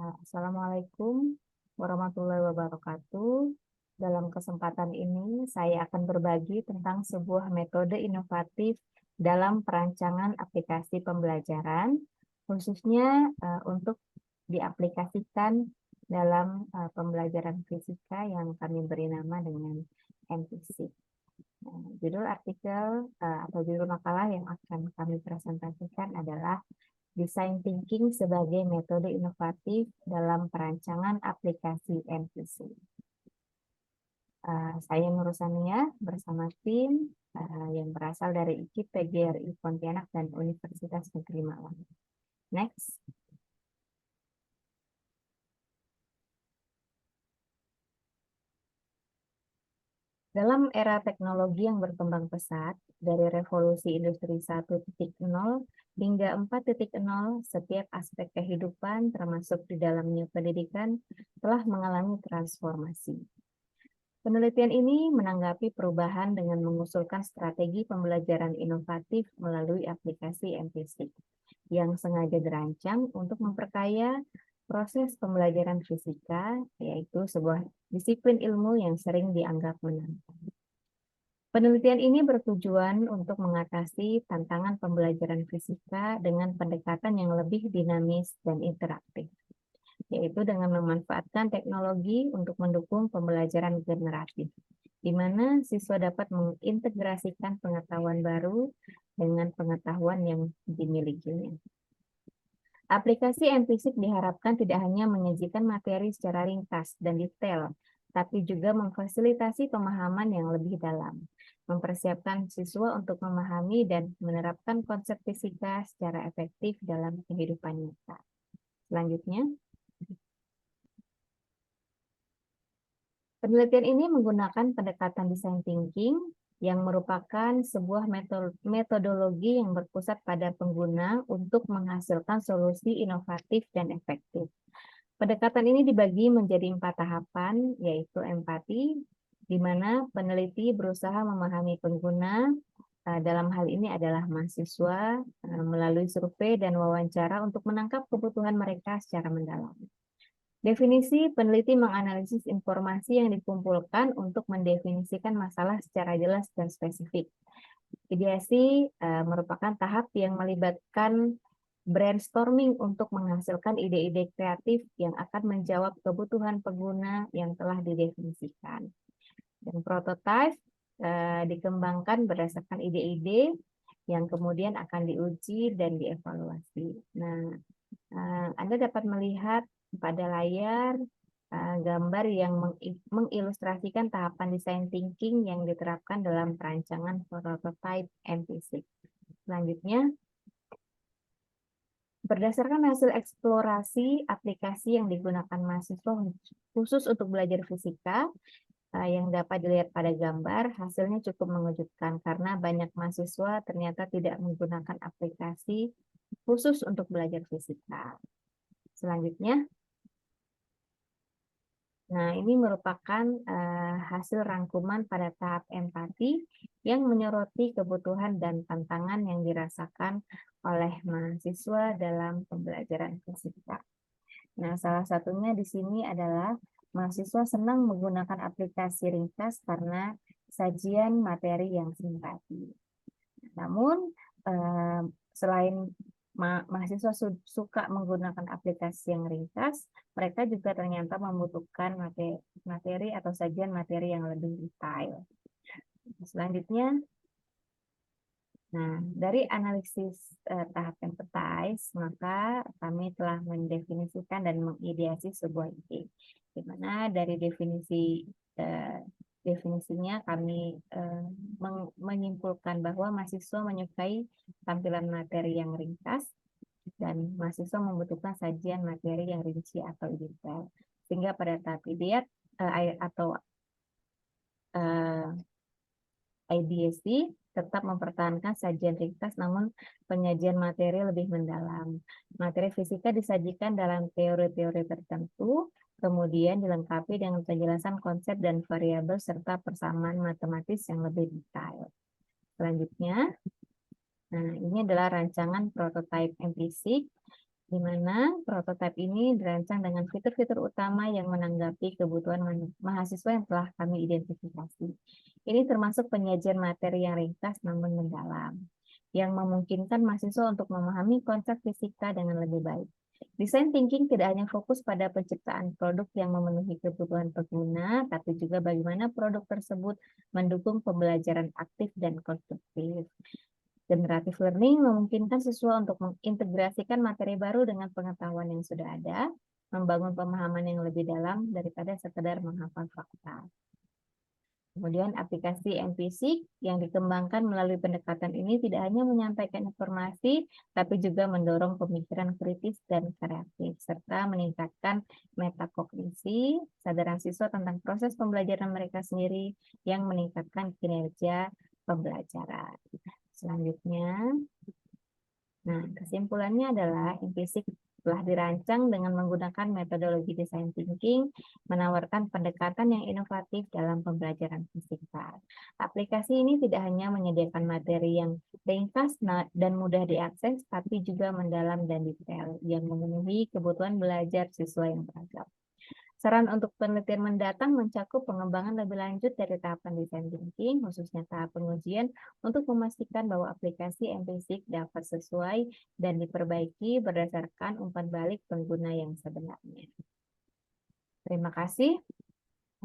Assalamualaikum warahmatullahi wabarakatuh. Dalam kesempatan ini, saya akan berbagi tentang sebuah metode inovatif dalam perancangan aplikasi pembelajaran, khususnya untuk diaplikasikan dalam pembelajaran fisika yang kami beri nama dengan MFisik. Judul artikel atau judul makalah yang akan kami presentasikan adalah Design Thinking sebagai metode inovatif dalam perancangan aplikasi MVC. Saya Nur Sania bersama tim yang berasal dari IKIP, PGRI Pontianak, dan Universitas Negeri Malang. Next. Dalam era teknologi yang berkembang pesat, dari revolusi industri 1.0 hingga 4.0, setiap aspek kehidupan, termasuk di dalamnya pendidikan, telah mengalami transformasi. Penelitian ini menanggapi perubahan dengan mengusulkan strategi pembelajaran inovatif melalui aplikasi MFisik, yang sengaja dirancang untuk memperkaya proses pembelajaran fisika, yaitu sebuah disiplin ilmu yang sering dianggap menantang. Penelitian ini bertujuan untuk mengatasi tantangan pembelajaran fisika dengan pendekatan yang lebih dinamis dan interaktif, yaitu dengan memanfaatkan teknologi untuk mendukung pembelajaran generatif, di mana siswa dapat mengintegrasikan pengetahuan baru dengan pengetahuan yang dimilikinya. Aplikasi MFisik diharapkan tidak hanya menyajikan materi secara ringkas dan detail, tapi juga memfasilitasi pemahaman yang lebih dalam, mempersiapkan siswa untuk memahami dan menerapkan konsep fisika secara efektif dalam kehidupan nyata. Selanjutnya, penelitian ini menggunakan pendekatan design thinking yang merupakan sebuah metodologi yang berpusat pada pengguna untuk menghasilkan solusi inovatif dan efektif. Pendekatan ini dibagi menjadi 4 tahapan, yaitu empati, di mana peneliti berusaha memahami pengguna, dalam hal ini adalah mahasiswa, melalui survei dan wawancara untuk menangkap kebutuhan mereka secara mendalam. Definisi, peneliti menganalisis informasi yang dikumpulkan untuk mendefinisikan masalah secara jelas dan spesifik. Ideasi merupakan tahap yang melibatkan brainstorming untuk menghasilkan ide-ide kreatif yang akan menjawab kebutuhan pengguna yang telah didefinisikan. Dan prototipe dikembangkan berdasarkan ide-ide yang kemudian akan diuji dan dievaluasi. Nah, Anda dapat melihat pada layar gambar yang mengilustrasikan tahapan design thinking yang diterapkan dalam perancangan prototipe MFisik. Selanjutnya, berdasarkan hasil eksplorasi aplikasi yang digunakan mahasiswa khusus untuk belajar fisika, yang dapat dilihat pada gambar, hasilnya cukup mengejutkan karena banyak mahasiswa ternyata tidak menggunakan aplikasi khusus untuk belajar fisika. Selanjutnya, nah, ini merupakan hasil rangkuman pada tahap empati yang menyoroti kebutuhan dan tantangan yang dirasakan oleh mahasiswa dalam pembelajaran fisika. Nah, salah satunya di sini adalah mahasiswa senang menggunakan aplikasi ringkas karena sajian materi yang simpati. Namun, selain mahasiswa suka menggunakan aplikasi yang ringkas, mereka juga ternyata membutuhkan materi atau sajian materi yang lebih detail. Selanjutnya, nah, dari analisis tahap empathize, maka kami telah mendefinisikan dan mengideasi sebuah ide, di mana dari definisinya kami menyimpulkan bahwa mahasiswa menyukai tampilan materi yang ringkas dan mahasiswa membutuhkan sajian materi yang rinci atau detail, sehingga pada tahap ideat atau ideasi tetap mempertahankan sajian ringkas, namun penyajian materi lebih mendalam. Materi fisika disajikan dalam teori-teori tertentu, kemudian dilengkapi dengan penjelasan konsep dan variabel serta persamaan matematis yang lebih detail. Selanjutnya, nah ini adalah rancangan prototipe MFisik di mana prototipe ini dirancang dengan fitur-fitur utama yang menanggapi kebutuhan mahasiswa yang telah kami identifikasi. Ini termasuk penyajian materi yang ringkas namun mendalam, yang memungkinkan mahasiswa untuk memahami konsep fisika dengan lebih baik. Design thinking tidak hanya fokus pada penciptaan produk yang memenuhi kebutuhan pengguna, tapi juga bagaimana produk tersebut mendukung pembelajaran aktif dan konstruktif. Generative learning memungkinkan siswa untuk mengintegrasikan materi baru dengan pengetahuan yang sudah ada, membangun pemahaman yang lebih dalam daripada sekedar menghafal fakta. Kemudian aplikasi MPSIC yang dikembangkan melalui pendekatan ini tidak hanya menyampaikan informasi, tapi juga mendorong pemikiran kritis dan kreatif, serta meningkatkan metakognisi, kesadaran siswa tentang proses pembelajaran mereka sendiri yang meningkatkan kinerja pembelajaran. Selanjutnya, nah, kesimpulannya adalah implisik telah dirancang dengan menggunakan metodologi design thinking, menawarkan pendekatan yang inovatif dalam pembelajaran fisika. Aplikasi ini tidak hanya menyediakan materi yang ringkas dan mudah diakses, tapi juga mendalam dan detail, yang memenuhi kebutuhan belajar siswa yang beragam. Saran untuk penelitian mendatang mencakup pengembangan lebih lanjut dari tahapan design thinking, khususnya tahap pengujian, untuk memastikan bahwa aplikasi MPSIC dapat sesuai dan diperbaiki berdasarkan umpan balik pengguna yang sebenarnya. Terima kasih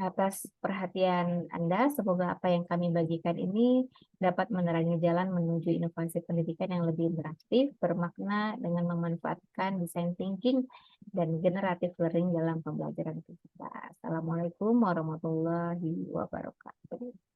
atas perhatian Anda. Semoga apa yang kami bagikan ini dapat menerangi jalan menuju inovasi pendidikan yang lebih interaktif, bermakna dengan memanfaatkan design thinking dan generative learning dalam pembelajaran kita. Assalamualaikum warahmatullahi wabarakatuh.